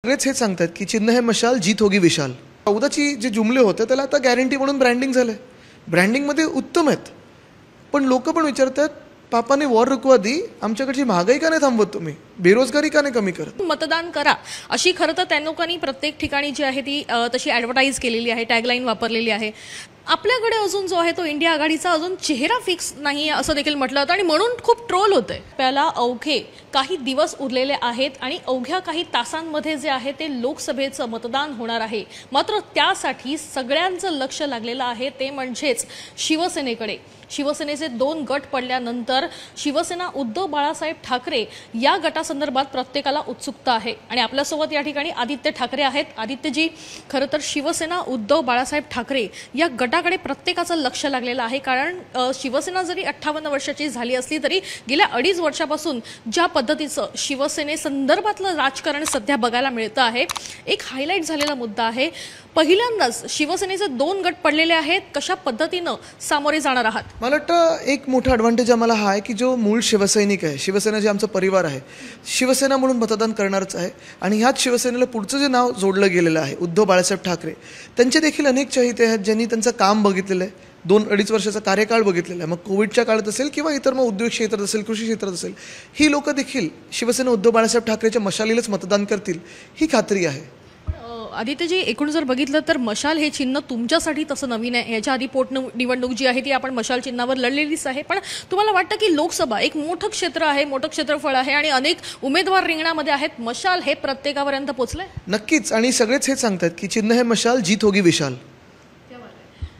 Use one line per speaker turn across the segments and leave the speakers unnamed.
सगळेच हे सांगतात की चिन्ह है मशाल, जीत होगी विशाल. 14ची जे जुमले होते त्याला आता गॅरंटी म्हणून ब्रँडिंग झालं. ब्रँडिंगमध्ये उत्तम आहेत, पण लोक पण विचारतात पापाने वॉर रुकवा दी, आमच्याकडची महागाई का नाही थांबवत तुम्ही, बेरोजगारी का नाही कमी करत.
मतदान करा अशी खरं तर त्या लोकांनी प्रत्येक ठिकाणी जी आहे ती तशी ॲडव्हर्टाईज केलेली आहे, टॅगलाईन वापरलेली आहे. आपल्याकडे अजून जो आहे तो इंडिया आघाडीचा अजून चेहरा फिक्स नाही असं देखील म्हटलं होतं आणि म्हणून खूप ट्रोल होतंय. आपल्याला अवघे काही दिवस उरलेले आहेत आणि अवघ्या काही तासांमध्ये जे आहे ते लोकसभेचं मतदान होणार आहे. मात्र त्यासाठी सगळ्यांचं लक्ष लागलेलं आहे ते म्हणजेच शिवसेनेकडे. शिवसेनेचे 2 गट पडल्यानंतर शिवसेना उद्धव बाळासाहेब ठाकरे या गटासंदर्भात प्रत्येकाला उत्सुकता आहे आणि आपल्यासोबत या ठिकाणी आदित्य ठाकरे आहेत. आदित्यजी, खरं तर शिवसेना उद्धव बाळासाहेब ठाकरे या गटाकडे प्रत्येकाचं लक्ष लागलेलं आहे, कारण शिवसेना जरी 58 वर्षाची झाली असली तरी गेल्या 2.5 वर्षापासून ज्या पद्धतीचं शिवसेनेसंदर्भातलं राजकारण सध्या बघायला मिळतं आहे, एक हायलाईट झालेला मुद्दा आहे. पहिल्यांदाच शिवसेनेचे 2 गट पडलेले आहेत. कशा पद्धतीनं सामोरे जाणार आहात?
मला वाटतं एक मोठा ॲडव्हान्टेज आम्हाला हा आहे की जो मूळ शिवसैनिक आहे, शिवसेना जे आमचा परिवार आहे, शिवसेना म्हणून मतदान करणारच आहे. आणि ह्याच शिवसेनेला पुढचं जे नाव जोडलं गेलेलं आहे उद्धव बाळासाहेब ठाकरे, त्यांचे देखील अनेक चाहते आहेत ज्यांनी त्यांचं काम बघितलेलं आहे, 2-2.5 वर्षाचा कार्यकाळ बघितलेला आहे. मग कोविडच्या काळात असेल किंवा इतर मग उद्योग क्षेत्रात असेल, कृषी क्षेत्रात असेल, ही लोक देखील शिवसेना उद्धव बाळासाहेब ठाकरेच्या मशालीलाच मतदान करतील ही खात्री आहे.
आदित्यजी, एकूण जर बघितलं तर मशाल हे चिन्ह तुमच्यासाठी तसं नवीन आहे. याच्या आधी निवडणूक जी आहे ती आपण मशाल चिन्हावर लढलेलीच आहे. पण तुम्हाला वाटतं की लोकसभा एक मोठं क्षेत्र आहे, मोठं क्षेत्रफळ आहे आणि अनेक उमेदवार रिंगणामध्ये आहेत, मशाल हे प्रत्येकापर्यंत पोहोचलंय?
नक्कीच. आणि सगळेच हेच सांगतात की चिन्ह है मशाल, जीत होगी विशाल.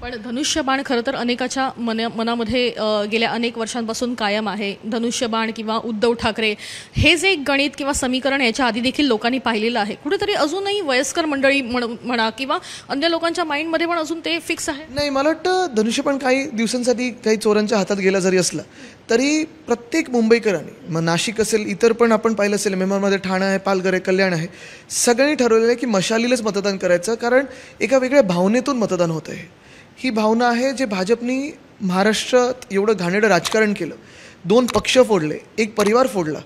पण धनुष्यबाण खरं तर अनेकाच्या मनामध्ये गेल्या अनेक वर्षांपासून कायम आहे. धनुष्यबाण किंवा उद्धव ठाकरे हे जे गणित किंवा समीकरण याच्या आधी देखील लोकांनी पाहिलेलं आहे. कुठेतरी अजूनही वयस्कर मंडळी म्हणा किंवा अन्य लोकांच्या माइंडमध्ये पण अजून ते फिक्स आहे.
नाही, मला वाटतं धनुष्यबाण काही दिवसांसाठी काही चोरांच्या हातात गेला जरी असला तरी प्रत्येक मुंबईकरांनी, मग नाशिक असेल, इतर पण आपण पाहिलं असेल, मेमरमध्ये ठाणं आहे, पालघर आहे, कल्याण आहे, सगळ्यांनी ठरवलेलं आहे की मशालीलाच मतदान करायचं, कारण एका वेगळ्या भावनेतून मतदान होत आहे. ही भावना आहे जे भाजपनी महाराष्ट्रात एवढं घाणेरडं राजकारण केलं, 2 पक्ष फोडले, एक परिवार फोडला,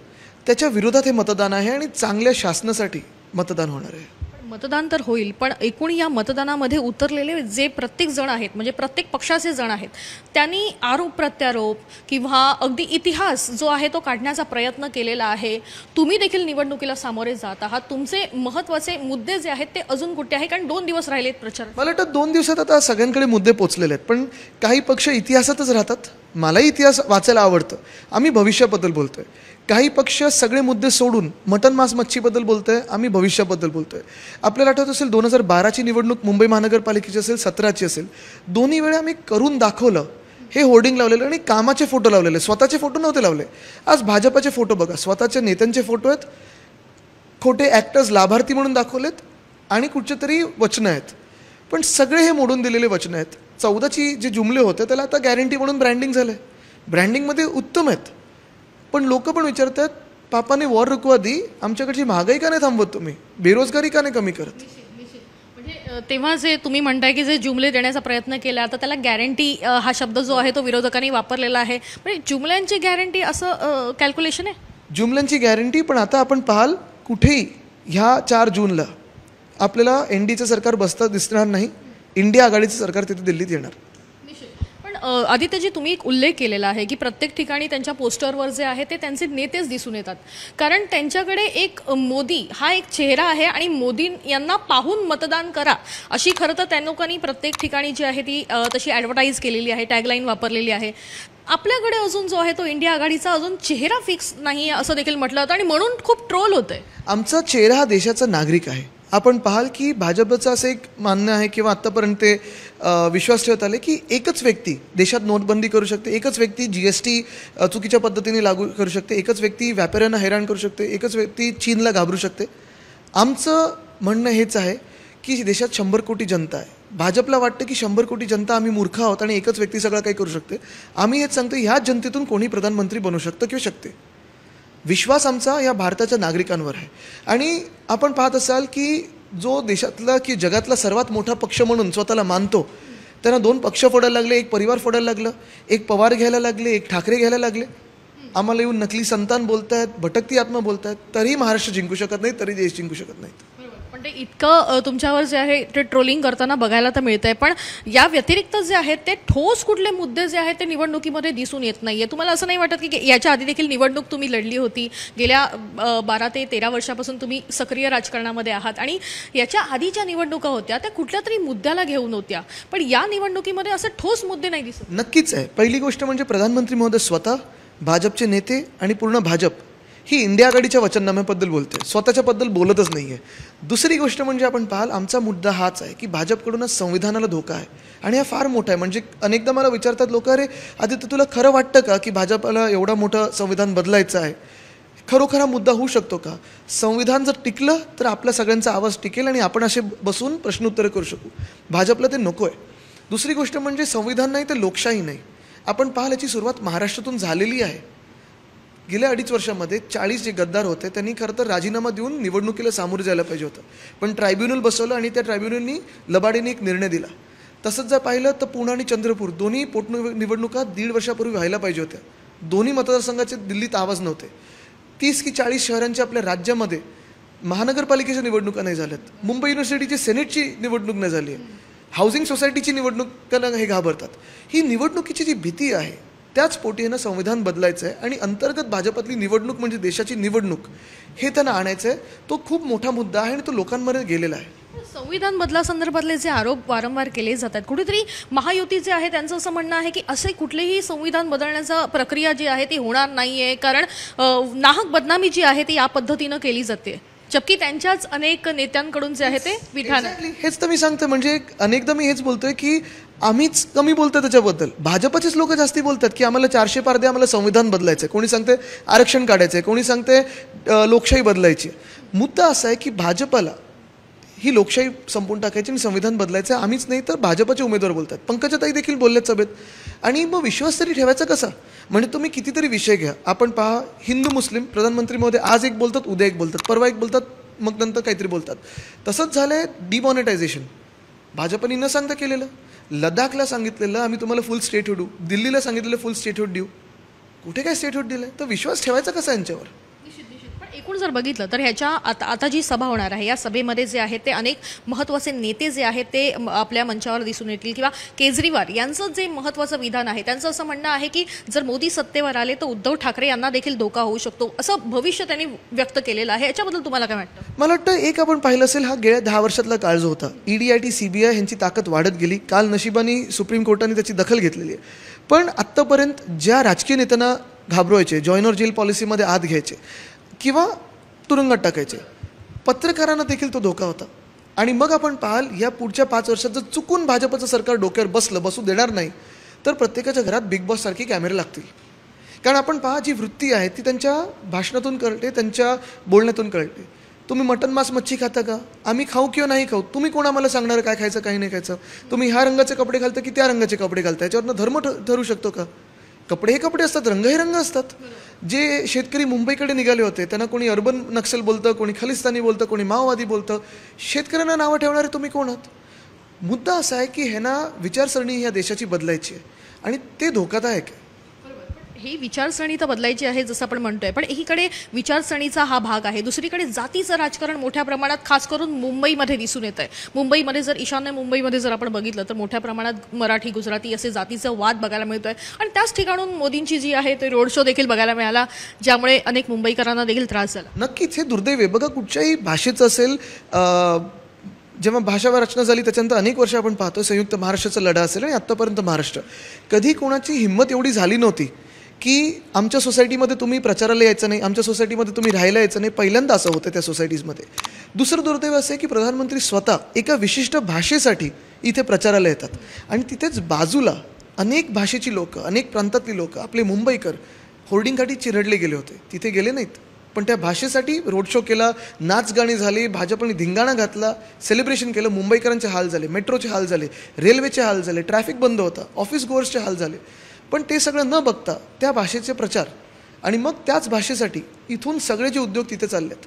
त्याच्या विरोधात हे मतदान आहे आणि चांगल्या शासनासाठी मतदान होणार आहे.
मतदान तर होईल, पण एकूण या मतदानामध्ये उतरलेले जे प्रत्येक जण आहेत, म्हणजे प्रत्येक पक्षाचे जण आहेत, त्यांनी आरोप प्रत्यारोप किंवा अगदी इतिहास जो आहे तो काढण्याचा प्रयत्न केलेला आहे. तुम्ही देखील निवडणुकीला सामोरे जात आहात. तुमचे महत्त्वाचे मुद्दे जे आहेत ते अजून कुठे आहे? कारण 2 दिवस राहिलेत प्रचार.
मला वाटतं 2 दिवसात आता सगळ्यांकडे मुद्दे पोचलेले आहेत, पण काही पक्ष इतिहासातच राहतात. मलाही इतिहास वाचायला आवडतं. आम्ही भविष्याबद्दल बोलतोय. काही पक्ष सगळे मुद्दे सोडून मटन मांस मच्छीबद्दल बोलतोय, आम्ही भविष्याबद्दल बोलतोय. आपल्याला आठवत असेल 2012ची निवडणूक मुंबई महानगरपालिकेची असेल, 17ची असेल, दोन्ही वेळा आम्ही करून दाखवलं. हे होर्डिंग लावलेलं आणि कामाचे फोटो लावलेले, स्वतःचे फोटो नव्हते लावले. आज भाजपाचे फोटो बघा, स्वतःच्या नेत्यांचे फोटो आहेत, खोटे ॲक्टर्स लाभार्थी म्हणून दाखवलेत आणि कुठचे तरी वचनं आहेत, पण सगळे हे मोडून दिलेले वचनं आहेत. 14ची जे जुमले होते त्याला आता गॅरंटी म्हणून ब्रँडिंग झालं. ब्रँडिंगमध्ये उत्तम आहेत, पण लोक पण विचारतात पापाने वॉर रुकवा दी, आमच्याकडची महागाई का नाही थांबवत तुम्ही, बेरोजगारी का नाही कमी करत.
म्हणजे तेव्हा जे तुम्ही म्हणताय की जे जुमले देण्याचा प्रयत्न केला, आता त्याला गॅरंटी हा शब्द जो आहे तो विरोधकांनी वापरलेला आहे. म्हणजे जुमल्यांची गॅरंटी असं कॅल्क्युलेशन आहे? जुमल्यांची गॅरंटी, पण आता आपण पाहाल कुठेही ह्या 4 जूनला आपल्याला NDAचं सरकार बसता दिसणार नाही. इंडिया आघाडीचं सरकार तिथे दिल्लीत येणार. पण आदित्यजी, तुम्ही एक उल्लेख केलेला आहे की प्रत्येक ठिकाणी त्यांच्या पोस्टरवर जे आहे ते त्यांचे नेतेच दिसून येतात, कारण त्यांच्याकडे एक मोदी हा एक चेहरा आहे आणि मोदी यांना पाहून मतदान करा अशी खरं तर त्या लोकांनी प्रत्येक ठिकाणी जी आहे ती तशी ॲडव्हर्टाईज केलेली आहे, टॅगलाईन वापरलेली आहे. आपल्याकडे अजून जो आहे तो इंडिया आघाडीचा अजून चेहरा फिक्स नाही असं देखील म्हटलं होतं आणि म्हणून खूप ट्रोल होतंय.
आमचा चेहरा हा देशाचा नागरिक आहे. आपण पाहाल की भाजपचं असं एक मानणं आहे किंवा आत्तापर्यंत ते विश्वास ठेवत आले की एकच व्यक्ती देशात नोटबंदी करू शकते, एकच व्यक्ती GST चुकीच्या पद्धतीने लागू करू शकते, एकच व्यक्ती व्यापाऱ्यांना हैराण करू शकते, एकच व्यक्ती चीनला घाबरू शकते. आमचं म्हणणं हेच आहे की देशात 100 कोटी जनता आहे. भाजपला वाटतं की 100 कोटी जनता आम्ही मूर्ख आहोत आणि एकच व्यक्ती सगळं काही करू शकते. आम्ही हेच सांगतो, ह्याच जनतेतून कोणी प्रधानमंत्री बनू शकतं किंवा शकते. विश्वास आमचा या भारताच्या नागरिकांवर आहे. आणि आपण पाहत असाल की जो देशातला की जगातला सर्वात मोठा पक्ष म्हणून स्वतःला मानतो, त्यांना 2 पक्ष फोडायला लागले, एक परिवार फोडायला लागलं, एक पवार घ्यायला लागले, एक ठाकरे घ्यायला लागले. आम्हाला येऊन नकली संतान बोलतायत, भटकती आत्मा बोलतायत, तरीही महाराष्ट्र जिंकू शकत नाही, तरी देश जिंकू शकत नाहीत.
पण ते इतकं तुमच्यावर जे आहे ते ट्रोलिंग करताना बघायला तर मिळतंय. पण या व्यतिरिक्त जे आहेत ते ठोस कुठले मुद्दे जे आहेत ते निवडणुकीमध्ये दिसून येत नाहीये. तुम्हाला असं नाही वाटत की याच्या आधी देखील निवडणूक तुम्ही लढली होती, गेल्या 12 ते 13 वर्षापासून तुम्ही सक्रिय राजकारणामध्ये आहात आणि याच्या आधीच्या निवडणुका होत्या त्या कुठल्या तरी मुद्द्याला घेऊन होत्या, पण या निवडणुकीमध्ये असे ठोस मुद्दे नाही दिसत?
नक्कीच आहे. पहिली गोष्ट म्हणजे प्रधानमंत्री महोदय स्वतः, भाजपचे नेते आणि पूर्ण भाजप ही इंडिया आघाडीच्या वचननाम्याबद्दल बोलते, स्वतःच्याबद्दल बोलतच नाही आहे. दुसरी गोष्ट म्हणजे आपण पाहाल, आमचा मुद्दा हाच आहे की भाजपकडूनच संविधानाला धोका आहे आणि हा फार मोठा आहे. म्हणजे अनेकदा मला विचारतात लोक, अरे आदित्य तुला खरं वाटतं का की भाजपला एवढा मोठं संविधान बदलायचं आहे? खरोखर हा मुद्दा होऊ शकतो का? संविधान जर टिकलं तर आपल्या सगळ्यांचा आवाज टिकेल आणि आपण असे बसून प्रश्नोत्तरं करू शकू. भाजपला ते नको आहे. दुसरी गोष्ट म्हणजे संविधान नाही तर लोकशाही नाही. आपण पाहाल याची सुरुवात महाराष्ट्रातून झालेली आहे. गेल्या 2.5 वर्षामध्ये 40 जे गद्दार होते त्यांनी खरं तर राजीनामा देऊन निवडणुकीला सामोरं जायला पाहिजे होतं, पण ट्रायब्युनल बसवलं आणि त्या ट्रायब्युनलनी लबाडीने एक निर्णय दिला. तसंच जर पाहिलं तर पुणे आणि चंद्रपूर दोन्ही पोटनिवडणुका 1.5 वर्षापूर्वी व्हायला पाहिजे होत्या. दोन्ही मतदारसंघाचे दिल्लीत आवाज नव्हते. 30 की 40 शहरांच्या आपल्या राज्यामध्ये महानगरपालिकेच्या निवडणुका नाही झाल्यात. मुंबई युनिव्हर्सिटीची सेनेटची निवडणूक नाही झाली आहे. हाऊसिंग सोसायटीची निवडणुकांना हे घाबरतात. ही निवडणुकीची जी भीती आहे त्याच पोटी यांना संविधान बदलायचं आहे आणि अंतर्गत भाजपातली निवडणूक म्हणजे देशाची निवडणूक हे त्यांना आणायचं आहे. तो खूप मोठा मुद्दा आहे आणि तो लोकांमध्ये गेलेला आहे.
संविधान बदलासंदर्भातले जे आरोप वारंवार केले जातात, कुठेतरी महायुती जे आहे त्यांचं असं म्हणणं आहे की असे कुठलेही संविधान बदलण्याचा प्रक्रिया जी आहे ती होणार नाहीये, कारण नाहक बदनामी जी आहे ती या पद्धतीनं केली जाते, जबकी त्यांच्याच अनेक नेत्यांकडून जे आहे ते विधान.
हेच तर मी सांगतो. म्हणजे अनेकदा मी हेच बोलतोय की आम्हीच कमी बोलतोय त्याच्याबद्दल. भाजपचेच लोक जास्ती बोलतात की आम्हाला 400 पार दे, आम्हाला संविधान बदलायचं आहे. कोणी सांगते आरक्षण काढायचं आहे, कोणी सांगते लोकशाही बदलायची. मुद्दा असा आहे की भाजपला ही लोकशाही संपवून टाकायची आणि संविधान बदलायचं आहे. आम्हीच नाही तर भाजपचे उमेदवार बोलतात. पंकजाताई देखील बोलल्यात सभेत. आणि मग विश्वास तरी ठेवायचा कसा? म्हणजे तुम्ही कितीतरी विषय घ्या. आपण पहा, हिंदू मुस्लिम प्रधानमंत्री महोदय आज एक बोलतात, उद्या एक बोलतात, परवा एक बोलतात, मग नंतर काहीतरी बोलतात. तसंच झालं आहे डिमॉनिटायझेशन. भाजपने न सांगता केलेलं. लडाखला सांगितलेलं आम्ही तुम्हाला फुल स्टेटहुड देऊ, दिल्लीला सांगितलेलं फुल स्टेटहुड देऊ. कुठे काय स्टेटहुड दिलं आहे? तर विश्वास ठेवायचा कसा यांच्यावर?
पण एकूण जर बघितलं तर ह्याच्या आता जी सभा होणार आहे या सभेमध्ये जे आहेत ते अनेक महत्त्वाचे नेते जे आहेत ते आपल्या मंचावर दिसून येतील, किंवा केजरीवाल यांचं जे महत्त्वाचं विधान आहे त्यांचं असं म्हणणं आहे की जर मोदी सत्तेवर आले तर उद्धव ठाकरे यांना देखील धोका होऊ शकतो, असं भविष्य त्यांनी व्यक्त केलेलं आहे. याच्याबद्दल तुम्हाला काय वाटतं?
मला वाटतं एक आपण पाहिलं असेल, हा गेल्या 10 वर्षातला काळ जो होता, ED CBI यांची ताकद वाढत गेली. काल नशिबाने सुप्रीम कोर्टाने त्याची दखल घेतलेली आहे. पण आत्तापर्यंत ज्या राजकीय नेत्यांना घाबरवायचे, जॉईनर जेल पॉलिसीमध्ये आत घ्यायचे किंवा तुरुंगात टाकायचे, पत्रकारांना देखील तो धोका होता. आणि मग आपण पाहाल या पुढच्या 5 वर्षात जर चुकून भाजपचं सरकार डोक्यावर बसू देणार नाही तर प्रत्येकाच्या घरात बिग बॉस सारखे कॅमेरे लागतील. कारण आपण पहा, जी वृत्ती आहे ती त्यांच्या भाषणातून कळते, त्यांच्या बोलण्यातून कळते. तुम्ही मटन मांस मच्छी खाता का? आम्ही खाऊ किंवा नाही खाऊ, तुम्ही कोण आम्हाला सांगणार काय खायचं काही नाही खायचं? तुम्ही ह्या रंगाचे कपडे घालता की त्या रंगाचे कपडे घालता, याच्यावरनं धर्म ठरू शकतो का? कपडे हे कपडे असतात, रंग हे रंग असतात. जे शेतकरी मुंबईकडे निघाले होते त्यांना कोणी अर्बन नक्षल बोलतं, कोणी खलिस्तानी बोलतं, कोणी माओवादी बोलतं. शेतकऱ्यांना नावं ठेवणारे तुम्ही कोण आहात? मुद्दा असा आहे की ह्यांना विचारसरणी ह्या देशाची बदलायची आहे आणि ते धोकादायक आहे.
ही विचारसरणी तर बदलायची आहे जसं आपण म्हणतोय, पण एकीकडे विचारसरणीचा हा भाग आहे, दुसरीकडे जातीचं राजकारण मोठ्या प्रमाणात खास करून मुंबईमध्ये दिसून येत आहे. मुंबईमध्ये जर ईशान्य मुंबईमध्ये जर आपण बघितलं तर मोठ्या प्रमाणात मराठी गुजराती असे जातीचा वाद बघायला मिळतोय आणि त्याच ठिकाणून मोदींची जी आहे ते रोड शो देखील बघायला मिळाला, ज्यामुळे अनेक मुंबईकरांना देखील त्रास झाला.
नक्कीच हे दुर्दैव आहे. बघा, कुठच्याही भाषेचं असेल, जेव्हा भाषा रचना झाली त्याच्यानंतर अनेक वर्ष आपण पाहतो संयुक्त महाराष्ट्राचा लढा असेल आणि आत्तापर्यंत महाराष्ट्र, कधी कोणाची हिंमत एवढी झाली नव्हती की आमच्या सोसायटीमध्ये तुम्ही प्रचाराला यायचं नाही, आमच्या सोसायटीमध्ये तुम्ही राहायला यायचं नाही. पहिल्यांदा असं होतं त्या सोसायटीजमध्ये. दुसरं दुर्दैव असं आहे की प्रधानमंत्री स्वतः एका विशिष्ट भाषेसाठी इथे प्रचाराला येतात आणि तिथेच बाजूला अनेक भाषेची लोकं, अनेक प्रांतातली लोकं, आपले मुंबईकर होर्डिंगसाठी चिरडले गेले होते, तिथे गेले नाहीत, पण त्या भाषेसाठी रोड शो केला, नाच गाणी झाली, भाजपने धिंगाणा घातला, सेलिब्रेशन केलं. मुंबईकरांचे हाल झाले, मेट्रोचे हाल झाले, रेल्वेचे हाल झाले, ट्रॅफिक बंद होता, ऑफिस गोअर्सचे हाल झाले. पण ते सगळं न बघता त्या भाषेचे प्रचार आणि मग त्याच भाषेसाठी इथून सगळे जे उद्योग तिथे चाललेत.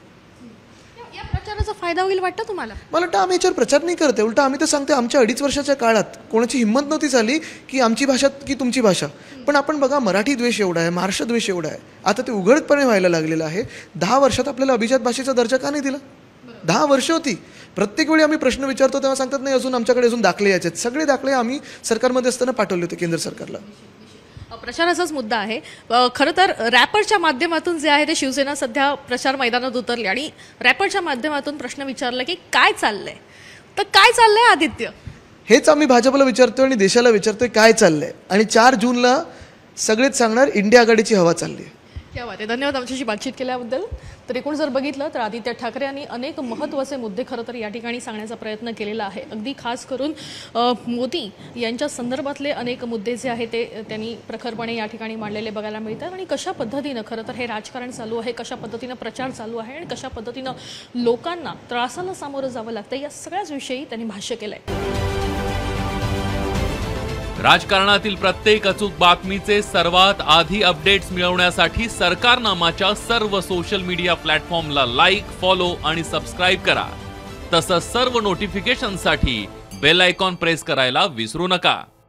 या प्रचाराचा फायदा होईल वाटतं तुम्हाला?
मला वाटतं आम्ही याच्यावर प्रचार नाही करते, उलट आम्ही तर सांगते आमच्या 2.5 वर्षाच्या काळात कोणाची हिंमत नव्हती झाली की आमची भाषा की तुमची भाषा. पण आपण बघा, मराठी द्वेष एवढा आहे, महाराष्ट्र द्वेष एवढा आहे, आता ते उघडपणे व्हायला लागलेलं आहे. 10 वर्षात आपल्याला अभिजात भाषेचा दर्जा का नाही दिला? 10 वर्ष होती. प्रत्येक वेळी आम्ही प्रश्न विचारतो तेव्हा सांगतात नाही अजून आमच्याकडे अजून दाखले यायचे आहेत. सगळे दाखले आम्ही सरकारमध्ये असताना पाठवले होते केंद्र सरकारला.
प्रचाराचाच मुद्दा आहे. खरं तर रॅपरच्या माध्यमातून जे आहे ते शिवसेना सध्या प्रचार मैदानात उतरली आणि रॅपरच्या माध्यमातून प्रश्न विचारला की काय चाललंय, तर काय चाललंय आदित्य?
हेच आम्ही भाजपला विचारतोय आणि देशाला विचारतोय काय चाललंय. आणि 4 जूनला सगळेच सांगणार इंडिया आघाडीची हवा चालली आहे.
क्या बात आहे. धन्यवाद आमच्याशी बातचीत केल्याबद्दल. तर एकूण जर बघितलं तर आदित्य ठाकरे यांनी अनेक महत्त्वाचे मुद्दे खरं तर या ठिकाणी सांगण्याचा प्रयत्न केलेला आहे. अगदी खास करून मोदी यांच्या संदर्भातले अनेक मुद्दे जे आहेत ते त्यांनी प्रखरपणे या ठिकाणी मांडलेले बघायला मिळतात आणि कशा पद्धतीनं खरं तर हे राजकारण चालू आहे, कशा पद्धतीनं प्रचार चालू आहे आणि कशा पद्धतीनं लोकांना त्रासाला सामोरं जावं लागतं या सगळ्याच विषयी त्यांनी भाष्य केलं आहे.
राजकारणातील प्रत्येक अचूक बातमीचे सर्वात आधी अपडेट्स मिळवण्यासाठी सरकारनामाच्या सर्व सोशल मीडिया प्लॅटफॉर्मला लाईक, फॉलो आणि सबस्क्राईब करा. तसंच सर्व नोटिफिकेशनसाठी बेल आयकॉन प्रेस करायला विसरू नका.